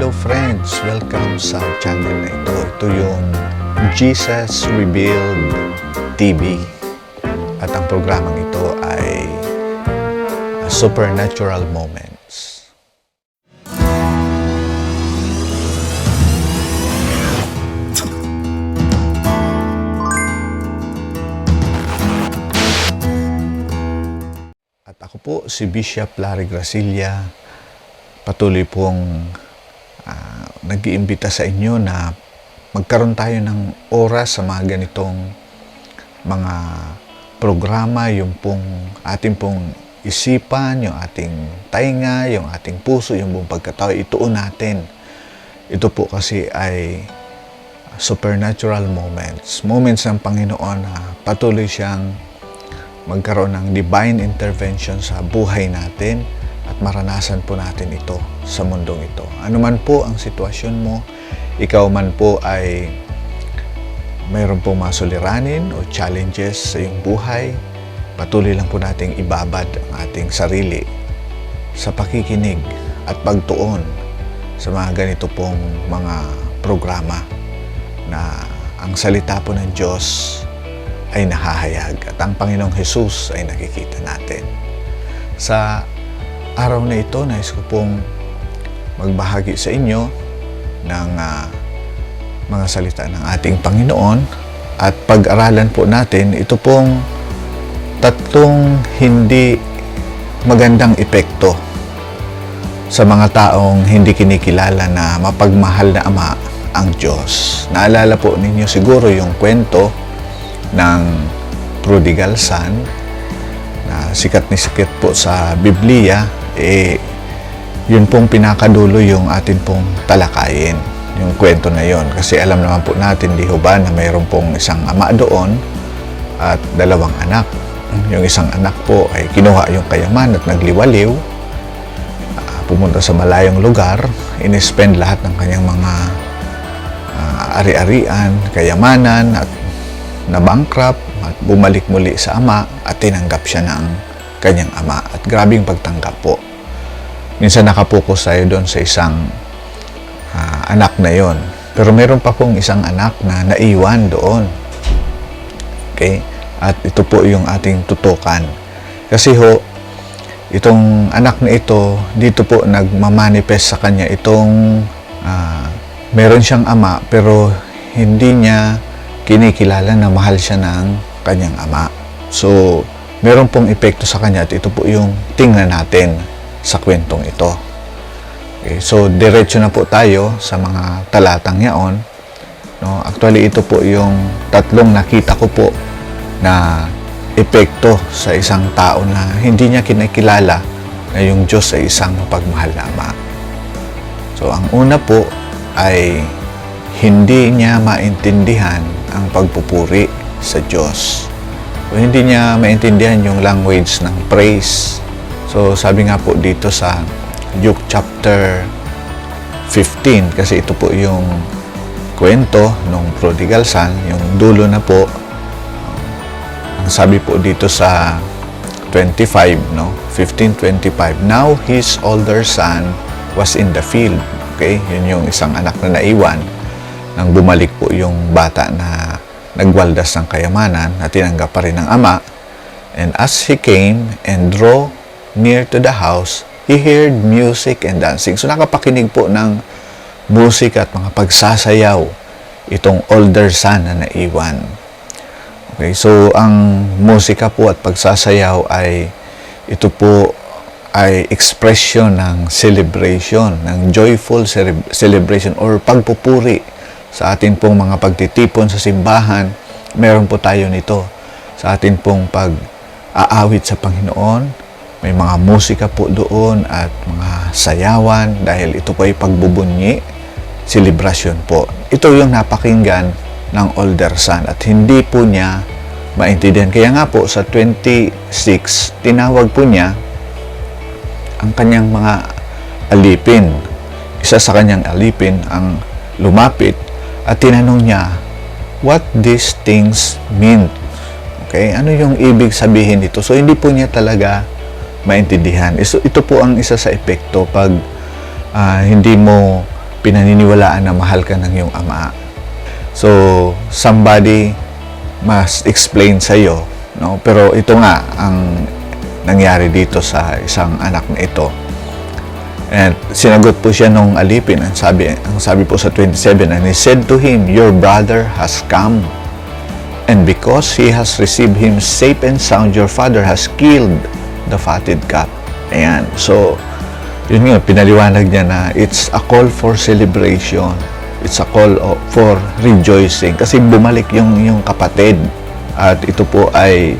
Hello friends! Welcome sa channel na ito. Ito yung Jesus Revealed TV. At ang programang ito ay Supernatural Moments. At ako po si Bishop Larry Gracilla. Patuloy pong nag-iimbita sa inyo na magkaroon tayo ng oras sa mga ganitong mga programa, yung pong ating pong isipan, yung ating tainga, yung ating puso, yung buong pagkatao, ituon natin. Ito po kasi ay supernatural moments. Moments ng Panginoon na patuloy siyang magkaroon ng divine intervention sa buhay natin at maranasan po natin ito sa mundong ito. Ano man po ang sitwasyon mo, ikaw man po ay mayroon pong mga suliranin o challenges sa iyong buhay, patuloy lang po nating ibabad ang ating sarili sa pakikinig at pagtuon sa mga ganito pong mga programa na ang salita po ng Diyos ay nahahayag at ang Panginoong Jesus ay nakikita natin. Sa araw na ito, nais ko pong magbahagi sa inyo ng mga salita ng ating Panginoon at pag-aralan po natin ito pong tatlong hindi magandang epekto sa mga taong hindi kinikilala na mapagmahal na Ama ang Diyos. Naalala po ninyo siguro yung kwento ng prodigal son na sikat po sa Biblia. Yun pong pinakadulo yung atin pong talakayin, yung kwento na yon. Kasi alam naman po natin, di ho ba, na mayroon pong isang ama doon at dalawang anak. Yung isang anak po ay kinuha yung kayaman at nagliwaliw, pumunta sa malayong lugar, in-spend lahat ng kanyang mga ari-arian, kayamanan at na-bankrupt at bumalik muli sa ama at tinanggap siya ng kanyang ama. At grabing pagtanggap po. Minsan nakapokus tayo doon sa isang anak na yon. Pero meron pa pong isang anak na naiwan doon. Okay? At ito po yung ating tutukan. Kasi ho, itong anak na ito, dito po nagmamanifest sa kanya itong meron siyang ama pero hindi niya kinikilala na mahal siya ng kanyang ama. So, meron pong epekto sa kanya at ito po yung tingnan natin sa kwentong ito. Okay, so, diretso na po tayo sa mga talatang yaon. No? Actually, ito po yung tatlong nakita ko po na epekto sa isang tao na hindi niya kinikilala na yung Diyos ay isang mapagmahal na Ama. So, ang una po ay hindi niya maintindihan ang pagpupuri sa Diyos. So, hindi niya maintindihan yung language ng praise. So, sabi nga po dito sa Luke chapter 15, kasi ito po yung kwento ng prodigal son, yung dulo na po. Ang sabi po dito sa 25, no? 15:25, now his older son was in the field. Okay? Yun yung isang anak na naiwan. Nang bumalik po yung bata na nagwaldas ng kayamanan na tinanggap pa rin ng ama. And as he came and drew near to the house, he heard music and dancing. So nakapakinig po ng musik at mga pagsasayaw itong older son na naiwan. Okay, so ang musika po at pagsasayaw ay ito po ay expression ng celebration, ng joyful celebration or pagpupuri sa atin pong mga pagtitipon sa simbahan. Meron po tayo nito sa atin pong pag-aawit sa Panginoon. May mga musika po doon at mga sayawan dahil ito po ay pagbubunyi, celebration po. Ito yung napakinggan ng older son at hindi po niya maintindihan. Kaya nga po sa 26, tinawag po niya ang kanyang mga alipin. Isa sa kanyang alipin ang lumapit at tinanong niya, what these things mean? Okay, ano yung ibig sabihin dito? So, hindi po niya talaga maintindihan. Ito po ang isa sa epekto pag hindi mo pinaniniwalaan na mahal ka ng iyong ama. So, somebody must explain sa iyo, no? Pero ito nga ang nangyari dito sa isang anak na ito. And sinagot po siya nung alipin. Ang sabi po sa 27, and he said to him, "Your brother has come, and because he has received him safe and sound, your father has killed the fatted calf." Ayan. So, yun nga, pinaliwanag niya na it's a call for celebration. It's a call for rejoicing. Kasi bumalik yung kapatid. At ito po ay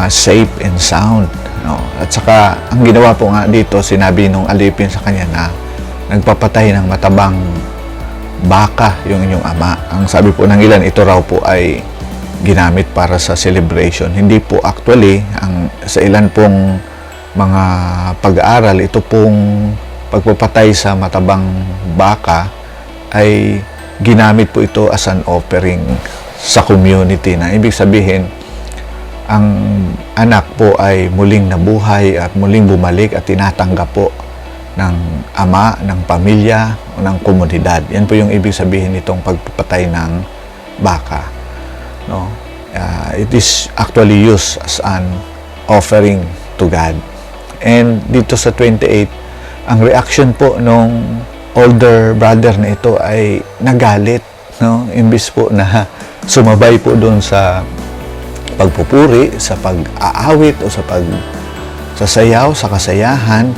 safe and sound. No? At saka, ang ginawa po nga dito, sinabi nung alipin sa kanya na nagpapatay ng matabang baka yung inyong ama. Ang sabi po ng ilan, ito raw po ay ginamit para sa celebration. Hindi po actually, sa ilan pong mga pag-aaral, ito pong pagpapatay sa matabang baka ay ginamit po ito as an offering sa community, na ibig sabihin ang anak po ay muling nabuhay at muling bumalik at tinatanggap po ng ama, ng pamilya o ng komunidad. Yan po yung ibig sabihin nitong pagpapatay ng baka. No? It is actually used as an offering to God. And dito sa 28, ang reaction po nung older brother na ito ay nagalit, no? Imbis po na sumabay po doon sa pagpupuri, sa pag-aawit o sa pagsasayaw, sa kasayahan,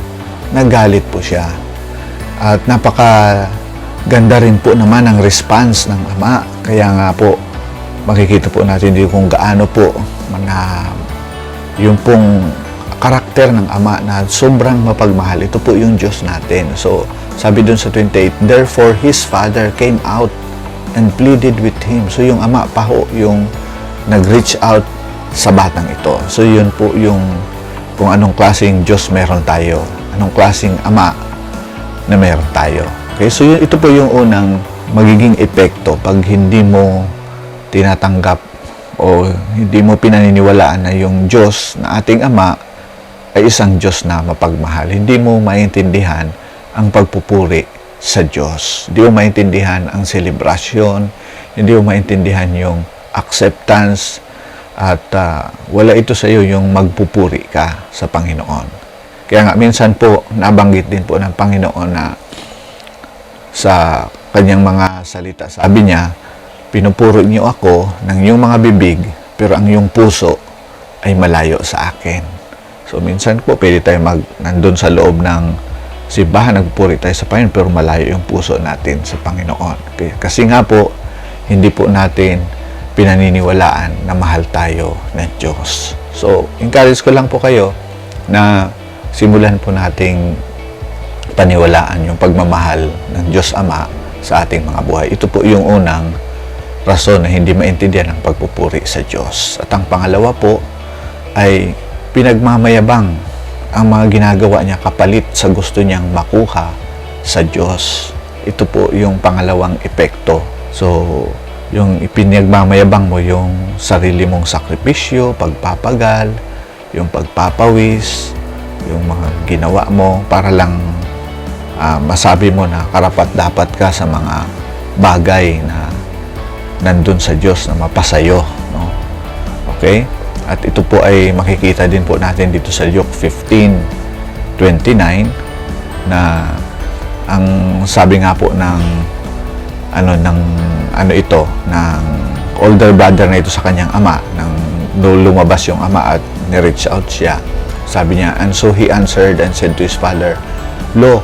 nagalit po siya. At napakaganda rin po naman ang response ng ama. Kaya nga po, makikita po natin dito kung gaano po yung pong karakter ng ama na sobrang mapagmahal. Ito po yung Diyos natin. So, sabi dun sa 28, therefore his father came out and pleaded with him. So, yung ama pa ho, yung nag-reach out sa batang ito. So, yun po yung kung anong klaseng Diyos meron tayo. Anong klaseng ama na meron tayo. Okay? So, ito po yung unang magiging epekto pag hindi mo tinatanggap o hindi mo pinaniniwalaan na yung Diyos na ating ama ay isang Diyos na mapagmahal. Hindi mo maintindihan ang pagpupuri sa Diyos. Hindi mo maintindihan ang selebrasyon. Hindi mo maintindihan yung acceptance at wala ito sa iyo yung magpupuri ka sa Panginoon. Kaya nga minsan po nabanggit din po ng Panginoon na sa kanyang mga salita, sabi niya, pinupuri niyo ako ng iyong mga bibig pero ang iyong puso ay malayo sa akin. So minsan po pwede tayo nandun sa loob ng simbahan, nagpuri tayo sa Panginoon pero malayo yung puso natin sa Panginoon. Kasi nga po hindi po natin pinaniniwalaan na mahal tayo ng Diyos. So, encourage ko lang po kayo na simulan po nating paniwalaan yung pagmamahal ng Diyos Ama sa ating mga buhay. Ito po yung unang rason na hindi maintindihan ang pagpupuri sa Diyos. At ang pangalawa po ay pinagmamayabang ang mga ginagawa niya kapalit sa gusto niyang makuha sa Diyos. Ito po yung pangalawang epekto. So, yung ipinagmamayabang mo yung sarili mong sakripisyo, pagpapagal, yung pagpapawis, yung mga ginawa mo para lang masabi mo na karapat-dapat ka sa mga bagay na nandun sa Diyos na mapasayo. No? Okay? At ito po ay makikita din po natin dito sa Luke 15:29 na ang sabi nga po ng older brother na ito sa kanyang ama, nang lumabas yung ama at ni-reach out siya. Sabi niya, and so he answered and said to his father, "Lo,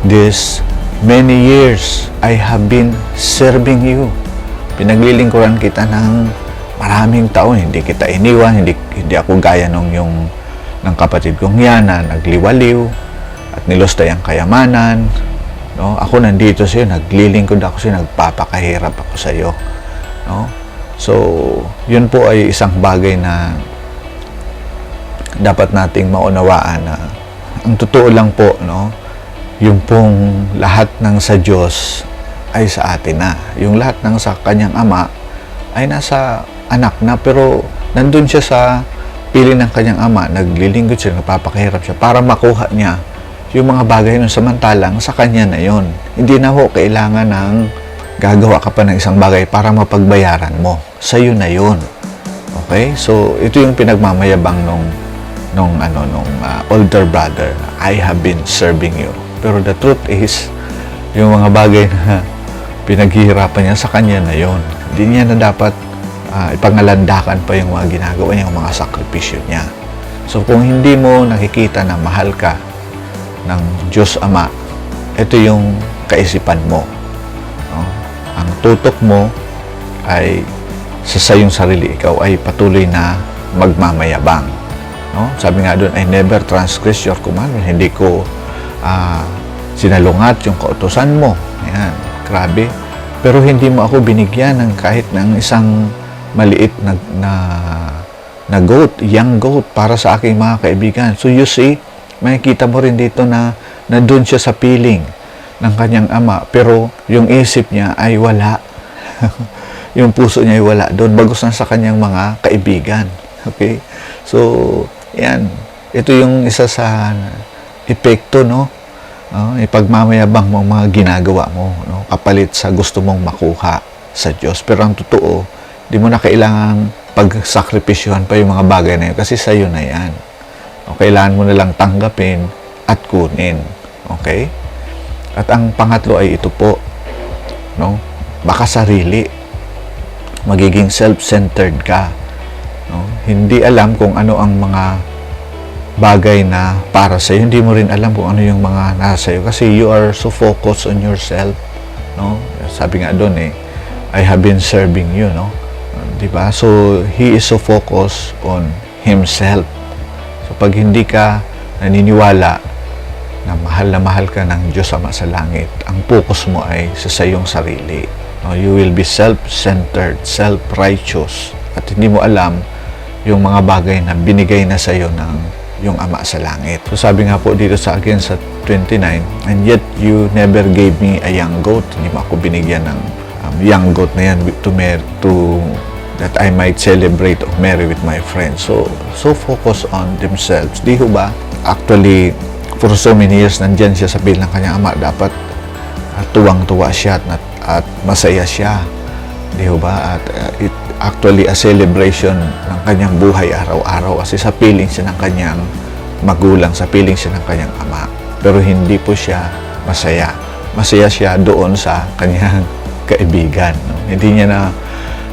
this many years I have been serving you." Pinaglilingkuran kita ng maraming taon, hindi kita iniwan, hindi ako gaya ng kapatid kong yan na nagliwaliw at nilostay ang kayamanan. No? Ako nandito sa iyo, naglilingkod ako sa iyo, nagpapakahirap ako sa iyo. No? So, yun po ay isang bagay na dapat nating maunawaan na ang totoo lang po, no? Yung pong lahat ng sa Diyos ay sa atin na. Yung lahat ng sa kanyang ama ay nasa anak na, pero nandun siya sa piling ng kanyang ama, naglilingkod siya, nagpapakahirap siya para makuha niya yung mga bagay nun samantalang sa kanya na yon. Hindi na ho kailangan ng gagawa ka pa ng isang bagay para mapagbayaran mo. Sa'yo na yon. Okay? So, ito yung pinagmamayabang nung older brother. I have been serving you. Pero the truth is, yung mga bagay na pinaghihirapan niya sa kanya na yon. Hindi niya na dapat ipangalandakan pa yung mga ginagawa niya, yung mga sakripisyo niya. So, kung hindi mo nakikita na mahal ka ng Diyos Ama, ito yung kaisipan mo. No? Ang tutok mo ay sa sayong sarili, ikaw ay patuloy na magmamayabang. No? Sabi nga doon, I never transgress your commandment. Hindi ko sinalungat yung kautusan mo. Ayan, grabe. Pero hindi mo ako binigyan ng kahit ng isang maliit na goat, young goat para sa aking mga kaibigan. So you see, makikita mo rin dito na doon siya sa piling ng kanyang ama, pero yung isip niya ay wala. Yung puso niya ay wala doon, bagos na sa kanyang mga kaibigan. Okay? So, yan. Ito yung isa sa epekto, no? Ipagmamayabang mo mga ginagawa mo, no? Kapalit sa gusto mong makuha sa Diyos. Pero ang totoo, di mo na kailangan pagsakripisyohan pa yung mga bagay na yun kasi sa'yo na yan. O, kailangan mo na lang tanggapin at kunin. Okay? At ang pangatlo ay ito po, no? Baka sarili. Magiging self-centered ka. No? Hindi alam kung ano ang mga bagay na para sa'yo. Hindi mo rin alam kung ano yung mga nasa sa'yo kasi you are so focused on yourself. No? Sabi nga doon I have been serving you. No? Diba? So, he is so focused on himself. So, pag hindi ka naniniwala na mahal ka ng Diyos Ama sa langit, ang focus mo ay sa sayong sarili. No, you will be self-centered, self-righteous, at hindi mo alam yung mga bagay na binigay na sa'yo ng yung Ama sa langit. So, sabi nga po dito sa sa 29, and yet you never gave me a young goat. Hindi mo ako binigyan ng young goat na yan to that I might celebrate or marry with my friends. So focus on themselves. Di ho ba? Actually, for so many years, nandyan siya sa piling ng kanyang ama. Dapat tuwang-tuwa siya at masaya siya. Di ho ba? At it actually a celebration ng kanyang buhay araw-araw kasi sa piling siya ng kanyang magulang, sa piling siya ng kanyang ama. Pero hindi po siya masaya. Masaya siya doon sa kanyang kaibigan. No? Hindi niya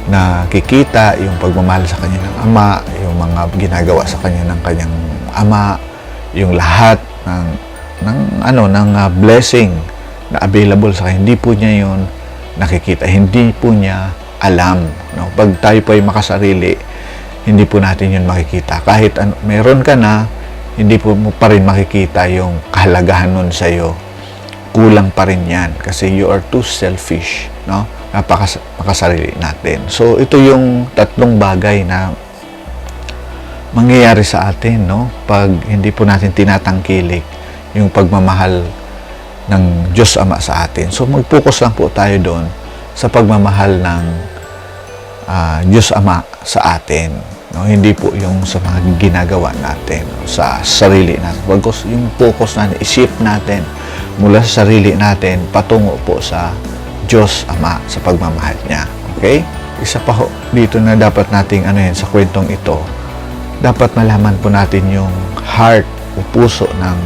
nakikita yung pagmamahal sa kanya ng ama, yung mga ginagawa sa kanya ng kanyang ama, yung lahat ng blessing na available sa kanya. Hindi po niya yun nakikita. Hindi po niya alam. No? Pag tayo po ay makasarili, hindi po natin yun makikita. Kahit meron ka na, hindi po mo pa rin makikita yung kahalagahan nun sa'yo. Kulang pa rin yan kasi you are too selfish. No? Napakasarili natin. So, ito yung tatlong bagay na mangyayari sa atin, no? Pag hindi po natin tinatangkilik yung pagmamahal ng Diyos Ama sa atin. So, mag-focus lang po tayo doon sa pagmamahal ng Diyos Ama sa atin. No? Hindi po yung sa mga ginagawa natin, sa sarili natin. Bagos yung focus natin, isip natin mula sa sarili natin patungo po sa Diyos Ama sa pagmamahal niya. Okay? Isa pa ho, dito na dapat nating sa kwentong ito, dapat malaman po natin yung heart o puso ng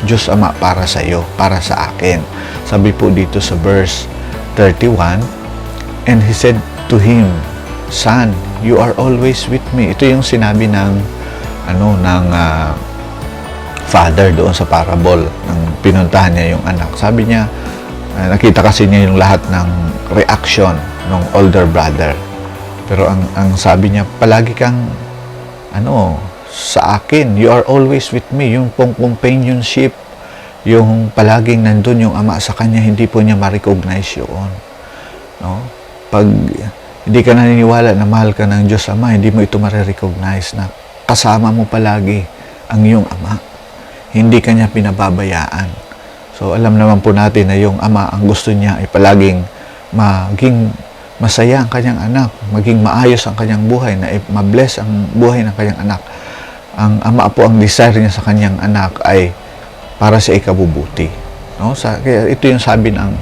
Diyos Ama para sa iyo, para sa akin. Sabi po dito sa verse 31, and he said to him, Son, you are always with me. Ito yung sinabi ng father doon sa parable ng pinuntahan niya yung anak. Sabi niya, nakita kasi niya yung lahat ng reaction ng older brother. Pero ang sabi niya, palagi kang sa akin, you are always with me. Yung companionship, yung palaging nandun yung ama sa kanya, hindi po niya ma-recognize yun. No? Pag hindi ka naniniwala na mahal ka ng Diyos Ama, hindi mo ito ma-recognize na kasama mo palagi ang iyong ama. Hindi ka niya pinababayaan. So, alam naman po natin na yung ama, ang gusto niya ay palaging maging masaya ang kanyang anak, maging maayos ang kanyang buhay, na ma-bless ang buhay ng kanyang anak. Ang ama po, ang desire niya sa kanyang anak ay para sa ikabubuti. No? Kaya ito yung sabi ng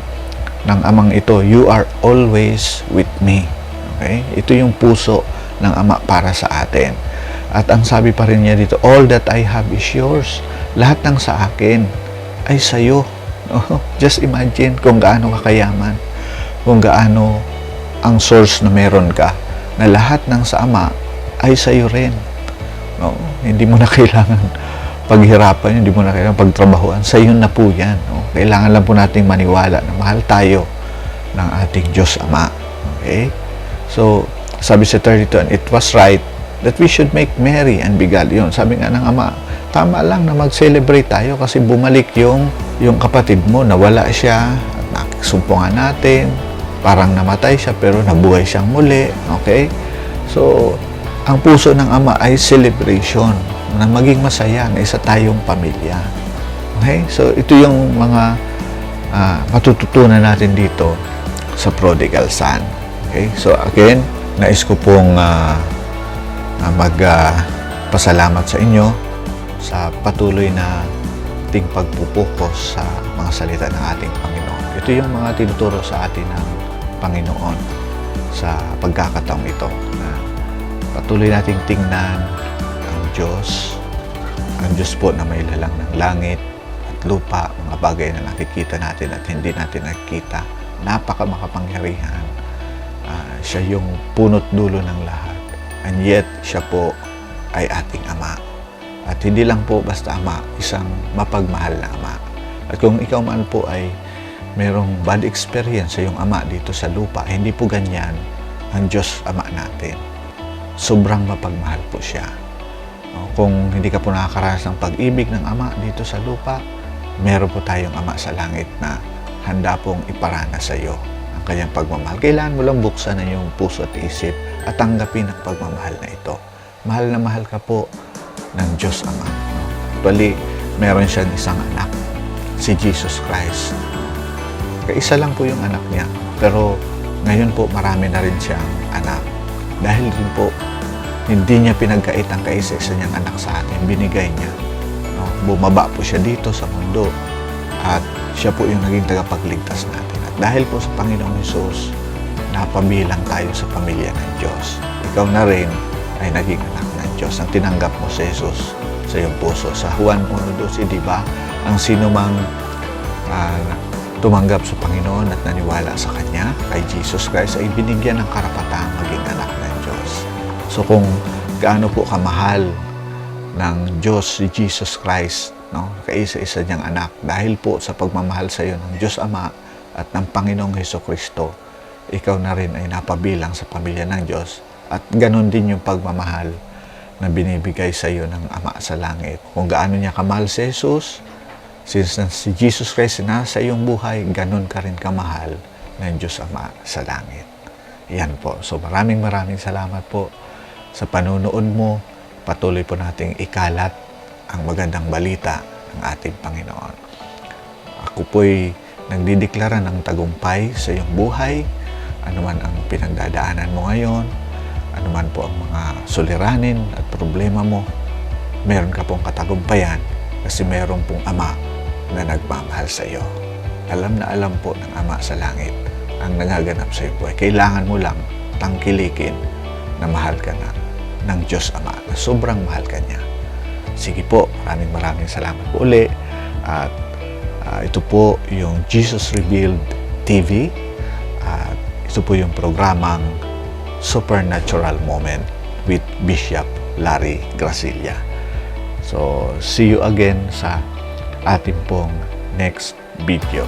amang ito, you are always with me. Okay? Ito yung puso ng Ama para sa atin. At ang sabi pa rin niya dito, all that I have is yours. Lahat ng sa akin ay sa'yo. No? Just imagine kung gaano kakayaman, kung gaano ang source na meron ka, na lahat ng sa Ama ay sa'yo rin. No? Hindi mo na kailangan paghirapan, hindi mo na kailangan pagtrabahuan. Sa'yo na po yan. No? Kailangan lang po nating maniwala na mahal tayo ng ating Diyos Ama. Okay? So, sabi sa 32, and it was right that we should make merry and be glad. Yun, sabi nga ng Ama, tama lang na mag-celebrate tayo kasi bumalik yung kapatid mo, nawala siya, nakisumpungan natin, parang namatay siya pero nabuhay siyang muli. Okay? So, ang puso ng Ama ay celebration, na maging masaya, na isa tayong pamilya. Okay? So, ito yung mga matututunan natin dito sa Prodigal Son. Okay? So, again, nais ko pong magpasalamat sa inyo sa patuloy na ating pagpupokus sa mga salita ng ating Panginoon. Ito yung mga tinuturo sa atin ng Panginoon sa pagkakataong ito, na patuloy nating tingnan ang Diyos po na may lalang ng langit at lupa, mga bagay na nakikita natin at hindi natin nakikita. Makapangyarihan. Siya yung punot dulo ng lahat. And yet, siya po ay ating Ama. At hindi lang po basta Ama, isang mapagmahal na Ama. At kung ikaw man po ay merong bad experience sa iyong Ama dito sa lupa, hindi po ganyan ang Diyos Ama natin. Sobrang mapagmahal po siya. Kung hindi ka po nakakaranas ng pag-ibig ng Ama dito sa lupa, meron po tayong Ama sa langit na handa pong iparana sa iyo ang kanyang pagmamahal. Kailangan mo lang buksan ang iyong puso at isip at tanggapin ang pagmamahal na ito. Mahal na mahal ka po ng Diyos Ama. Actually, meron siyang isang anak, si Jesus Christ. Kaisa lang po yung anak niya, pero ngayon po marami na rin siyang anak. Dahil rin po, hindi niya pinagkait ang kaisa-isa niyang anak sa atin, binigay niya. No? Bumaba po siya dito sa mundo at siya po yung naging tagapagligtas natin. At dahil po sa Panginoong Hesus, napabilang tayo sa pamilya ng Diyos. Ikaw na rin ay naging anak ng Diyos. Ang tinanggap mo sa Hesus sa iyong puso. Sa Juan 1:12, di ba? Ang sino mang tumanggap sa Panginoon at naniwala sa Kanya, kay Jesus Christ, ay binigyan ng karapatang maging anak ng Diyos. So kung gaano po kamahal ng Diyos si Jesus Christ, no? Kaisa-isa niyang anak, dahil po sa pagmamahal sa iyo ng Diyos Ama at ng Panginoong Hesukristo, ikaw na rin ay napabilang sa pamilya ng Diyos. At ganun din yung pagmamahal na binibigay sa iyo ng Ama sa langit. Kung gaano niya kamahal si Jesus, since si Jesus Christ na sa iyong buhay, ganun ka rin kamahal ng Diyos Ama sa langit. Yan po. So maraming salamat po sa panunood mo. Patuloy po nating ikalat ang magandang balita ng ating Panginoon. Ako po'y nagdideklara ng tagumpay sa iyong buhay, anuman ang pinagdadaanan mo ngayon, anuman po ang mga suliranin at problema mo, meron ka pong katagumpayan kasi meron pong Ama na nagmamahal sa iyo. Alam na alam po ng Ama sa langit ang nagaganap sa iyong buhay. Kailangan mo lang tangkilikin na mahal ka na ng Diyos Ama, na sobrang mahal ka niya. Sige po, maraming salamat po uli. At ito po yung Jesus Revealed TV. At ito po yung programang Supernatural Moment with Bishop Larry Gracilla. So, see you again sa ating pong next video.